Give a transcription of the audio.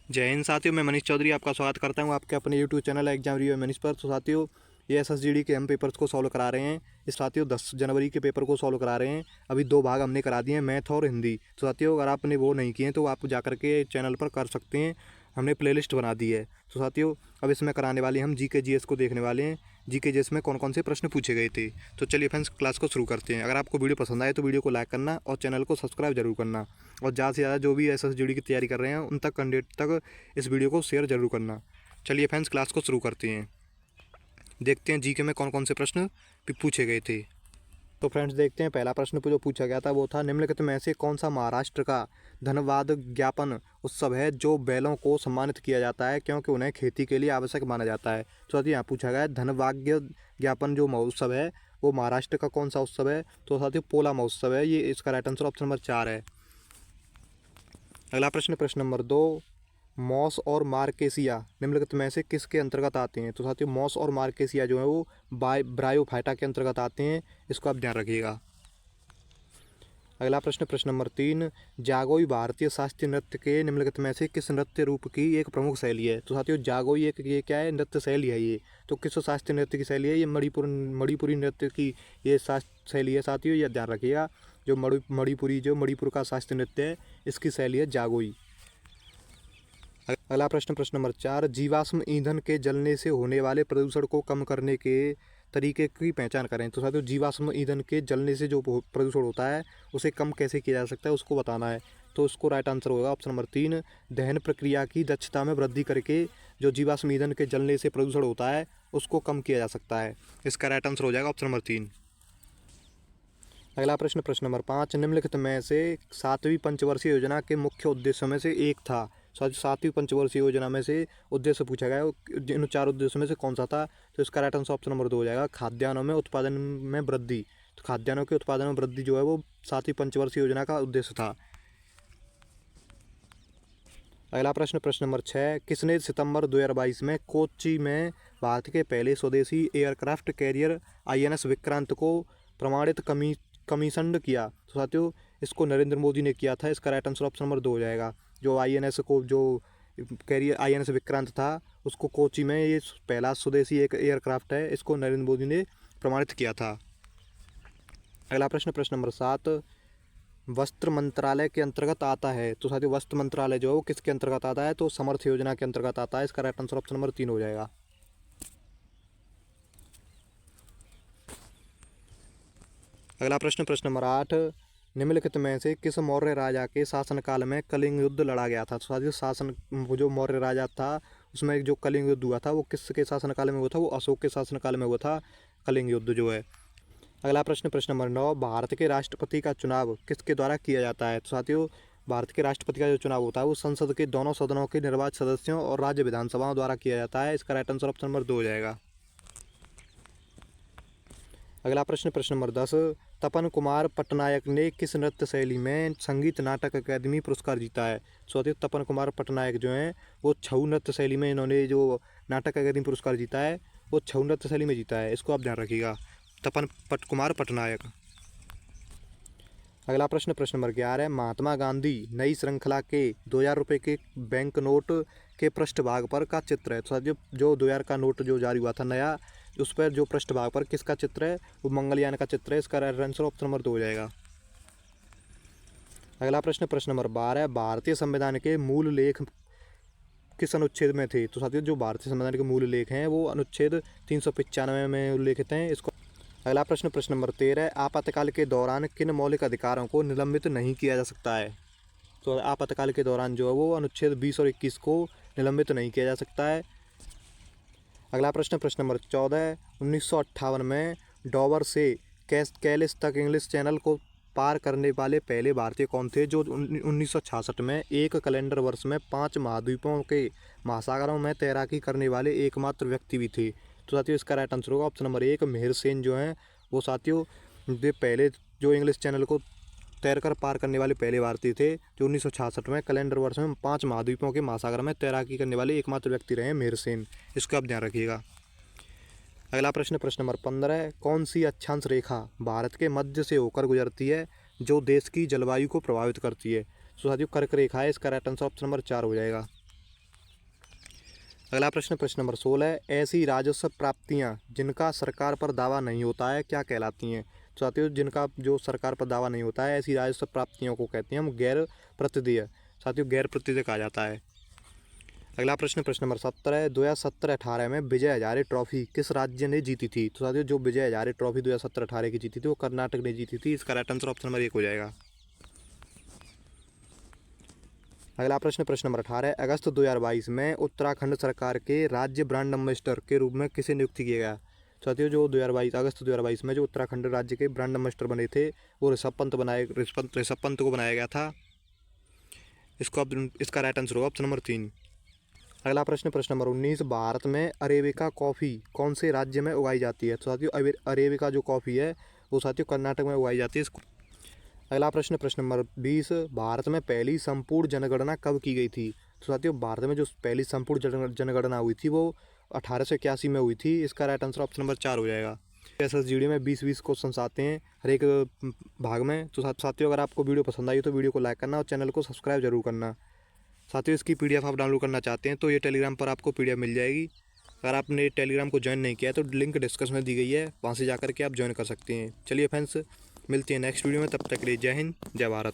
जय हिंद साथियों, मैं मनीष चौधरी आपका स्वागत करता हूं आपके अपने YouTube channel exam review Manish पर। तो साथियों, ये एसएसजीडी के हम पेपर्स को सॉल्व करा रहे हैं। इस साथियों 10 जनवरी के पेपर को सॉल्व करा रहे हैं। अभी 2 भाग हमने करा दिए हैं, मैथ और हिंदी। तो साथियों, अगर आपने वो नहीं किए तो आप जाकर के चैनल पर कर सकते हैं, हमने प्लेलिस्ट बना दी है। तो साथियों, अब इसमें कराने वाले हम जीके जीएस को देखने वाले हैं। जीके जीएस में कौन कौन से प्रश्न पूछे गए थे। तो चलिए फ्रेंड्स, क्लास को शुरू करते हैं। अगर आपको वीडियो पसंद आए तो वीडियो को लाइक करना और चैनल को सब्सक्राइब जरूर करना, और ज़्यादा से ज़्यादा जो भी एसएसजीडी की तैयारी कर रहे हैं उन तक कैंडिडेट तक इस वीडियो को शेयर जरूर करना। चलिए फ्रेंड्स, क्लास को शुरू करते हैं। देखते हैं जीके में कौन कौन से प्रश्न पूछे गए थे। तो फ्रेंड्स, देखते हैं पहला प्रश्न जो पूछा गया था वो था, निम्नलिखित में से कौन सा महाराष्ट्र का धन्यवाद ज्ञापन उत्सव है जो बैलों को सम्मानित किया जाता है क्योंकि उन्हें खेती के लिए आवश्यक माना जाता है। तो साथियों, यहाँ पूछा गया है धनभाग्य ज्ञापन जो महोत्सव है वो महाराष्ट्र का कौन सा उत्सव है। तो साथियों, पोला महोत्सव है। ये इसका राइट आंसर ऑप्शन नंबर 4 है। अगला प्रश्न, प्रश्न नंबर 2, मॉस और मार्केसिया निम्नलिखित में से किसके अंतर्गत आते हैं। तो साथियों, मॉस और मार्केसिया जो है वो ब्रायोफाइटा के अंतर्गत आते हैं। इसको आप ध्यान रखिएगा। अगला प्रश्न, प्रश्न नंबर 3, जागोई भारतीय शास्त्रीय नृत्य के निम्नलिखित में से किस नृत्य रूप की एक प्रमुख शैली है। तो साथियों, जागोई एक ये क्या है, नृत्य शैली है ये। तो किस शास्त्रीय नृत्य की शैली है ये, मणिपुरी नृत्य की ये शास्त्र शैली है। साथियों, ये ध्यान रखिएगा, जो मणिपुर का शास्त्रीय नृत्य है इसकी शैली है जागोई। अगला प्रश्न, प्रश्न नंबर 4, जीवाश्म ईंधन के जलने से होने वाले प्रदूषण को कम करने के तरीके की पहचान करें। तो साथियों, जीवाश्म ईंधन के जलने से जो प्रदूषण होता है उसे कम कैसे किया जा सकता है उसको बताना है। तो उसको राइट आंसर होगा ऑप्शन नंबर 3, दहन प्रक्रिया की दक्षता में वृद्धि करके जो जीवाश्म ईंधन के जलने से प्रदूषण होता है उसको कम किया जा सकता है। इसका राइट आंसर हो जाएगा ऑप्शन नंबर 3। अगला प्रश्न, प्रश्न नंबर 5, निम्नलिखित में से 7वीं पंचवर्षीय योजना के मुख्य उद्देश्यों में से एक था। 7वीं पंचवर्षीय योजना में से उद्देश्य पूछा गया है, इन 4 उद्देश्यों में से कौन सा था। तो इसका राइट आंसर ऑप्शन नंबर 2 हो जाएगा, खाद्यान्नों में उत्पादन में वृद्धि। तो खाद्यान्नों के उत्पादन में वृद्धि जो है वो 7वीं पंचवर्षीय योजना का उद्देश्य था। अगला प्रश्न, प्रश्न नंबर 6, किसने सितंबर 2022 में कोच्चि में भारत के पहले स्वदेशी एयरक्राफ्ट कैरियर आईएनएस विक्रांत को प्रमाणित कमीशन्ड किया। तो साथियों, इसको नरेंद्र मोदी ने किया था। इसका राइट आंसर ऑप्शन नंबर 2 हो जाएगा। जो आईएनएस को जो कैरियर आईएनएस विक्रांत था उसको कोच्चि में ये पहला स्वदेशी एक एयरक्राफ्ट है, इसको नरेंद्र मोदी ने प्रमाणित किया था। अगला प्रश्न, प्रश्न नंबर 7, वस्त्र मंत्रालय के अंतर्गत आता है। तो साथियों, वस्त्र मंत्रालय जो है वो किसके अंतर्गत आता है। तो समर्थ योजना के अंतर्गत आता है। इसका राइट आंसर ऑप्शन नंबर 3 हो जाएगा। अगला प्रश्न, प्रश्न नंबर 8, निम्नलिखित में से किस मौर्य राजा के शासनकाल में कलिंग युद्ध लड़ा गया था। तो साथियों, वो जो मौर्य राजा था उसमें जो कलिंग युद्ध हुआ था वो किसके शासनकाल में हुआ था। वो अशोक के शासनकाल में हुआ था कलिंग युद्ध जो है। अगला प्रश्न, प्रश्न नंबर 9, भारत के राष्ट्रपति का चुनाव किसके द्वारा किया जाता है। तो साथियों, भारत के राष्ट्रपति का जो चुनाव होता है वो संसद के दोनों सदनों के निर्वाचित सदस्यों और राज्य विधानसभाओं द्वारा किया जाता है। इसका राइट आंसर ऑप्शन नंबर 2 हो जाएगा। अगला प्रश्न, प्रश्न नंबर 10, तपन कुमार पटनायक ने किस नृत्य शैली में संगीत नाटक अकादमी पुरस्कार जीता है। साथियों, तपन कुमार पटनायक जो हैं वो छऊ नृत्य शैली में इन्होंने जो नाटक अकादमी पुरस्कार जीता है वो छऊ नृत्य शैली में जीता है। इसको आप ध्यान रखिएगा, तपन कुमार पटनायक। अगला प्रश्न, प्रश्न नंबर 11, महात्मा गांधी नई श्रृंखला के 2000 रुपये के बैंक नोट के पृष्ठभाग पर का चित्र है। तो साथियों, जो 2000 का नोट जो जारी हुआ था नया, उस पर जो पृष्ठभाग पर किसका चित्र है, वो मंगलयान का चित्र है। इसका राइट आंसर ऑप्शन नंबर 2 हो जाएगा। अगला प्रश्न, प्रश्न नंबर 12, भारतीय संविधान के मूल लेख किस अनुच्छेद में थे। तो साथियों, जो भारतीय संविधान के मूल लेख हैं वो अनुच्छेद 395 में उल्लेखित हैं। इसको अगला प्रश्न, प्रश्न नंबर 13, आपातकाल के दौरान किन मौलिक अधिकारों को निलंबित नहीं किया जा सकता है। तो आपातकाल के दौरान जो है वो अनुच्छेद 20 और 21 को निलंबित नहीं किया जा सकता है। अगला प्रश्न, प्रश्न नंबर 14, 1958 में डॉवर से कैलिस तक इंग्लिश चैनल को पार करने वाले पहले भारतीय कौन थे, जो 1966 में एक कैलेंडर वर्ष में 5 महाद्वीपों के महासागरों में तैराकी करने वाले एकमात्र व्यक्ति भी थे। तो साथियों, इसका राइट आंसर होगा ऑप्शन नंबर 1, मिहिर सेन जो हैं वो साथियों वे पहले जो इंग्लिश चैनल को तैरकर पार करने वाले पहले भारतीय थे, जो 1966 में कैलेंडर वर्ष में 5 महाद्वीपों के महासागर में तैराकी करने वाले एकमात्र व्यक्ति रहे मिहिर सेन। इसका आप ध्यान रखिएगा। अगला प्रश्न, प्रश्न नंबर 15, कौन सी अक्षांश रेखा भारत के मध्य से होकर गुजरती है जो देश की जलवायु को प्रभावित करती है। तो साथियों, कर्क रेखा है। इसका राइट आंसर ऑप्शन नंबर 4 हो जाएगा। अगला प्रश्न प्रश्न नंबर 16 ऐसी राजस्व प्राप्तियां जिनका सरकार पर दावा नहीं होता है क्या कहलाती हैं। तो साथियों जिनका जो सरकार पर दावा नहीं होता है ऐसी राजस्व प्राप्तियों को कहते हैं हम गैर प्रतिदेय। साथियों गैर प्रतिदेय कहा जाता है। अगला प्रश्न प्रश्न नंबर 17 2017-18 में विजय हजारे ट्रॉफी किस राज्य ने जीती थी। तो साथियों जो विजय हजारे ट्रॉफी 2017-18 की जीती थी वो कर्नाटक ने जीती थी। इसका राइट आंसर ऑप्शन नंबर 1 हो जाएगा। अगला प्रश्न प्रश्न नंबर 18 अगस्त 2022 में उत्तराखंड सरकार के राज्य ब्रांड एम्बेसडर के रूप में किसे नियुक्त किया गया। साथियों जो 2022 अगस्त 2022 में जो उत्तराखंड राज्य के ब्रांड एम्बेसडर बने थे वो ऋषभ पंत को बनाया गया था। इसका राइट आंसर होगा ऑप्शन नंबर 3। अगला प्रश्न प्रश्न नंबर 19 भारत में अरेबिका कॉफ़ी कौन से राज्य में उगाई जाती है। तो साथियों अरेबिका जो कॉफ़ी है वो साथियों कर्नाटक में उगाई जाती है। अगला प्रश्न प्रश्न नंबर 20 भारत में पहली संपूर्ण जनगणना कब की गई थी। तो साथियों भारत में जो पहली संपूर्ण जनगणना हुई थी वो 1881 में हुई थी। इसका राइट आंसर ऑप्शन नंबर 4 हो जाएगा। SSGD में 20-20 क्वेश्चन आते हैं हर एक भाग में। तो साथियों अगर आपको वीडियो पसंद आई तो वीडियो को लाइक करना और चैनल को सब्सक्राइब जरूर करना। साथियों इसकी PDF आप डाउनलोड करना चाहते हैं तो ये टेलीग्राम पर आपको PDF मिल जाएगी। अगर आपने टेलीग्राम को ज्वाइन नहीं किया है तो लिंक डिस्क्रिप्शन में दी गई है, वहाँ से जाकर के आप ज्वाइन कर सकते हैं। चलिए फ्रेंड्स मिलते हैं नेक्स्ट वीडियो में, तब तक के लिए जय हिंद जय भारत।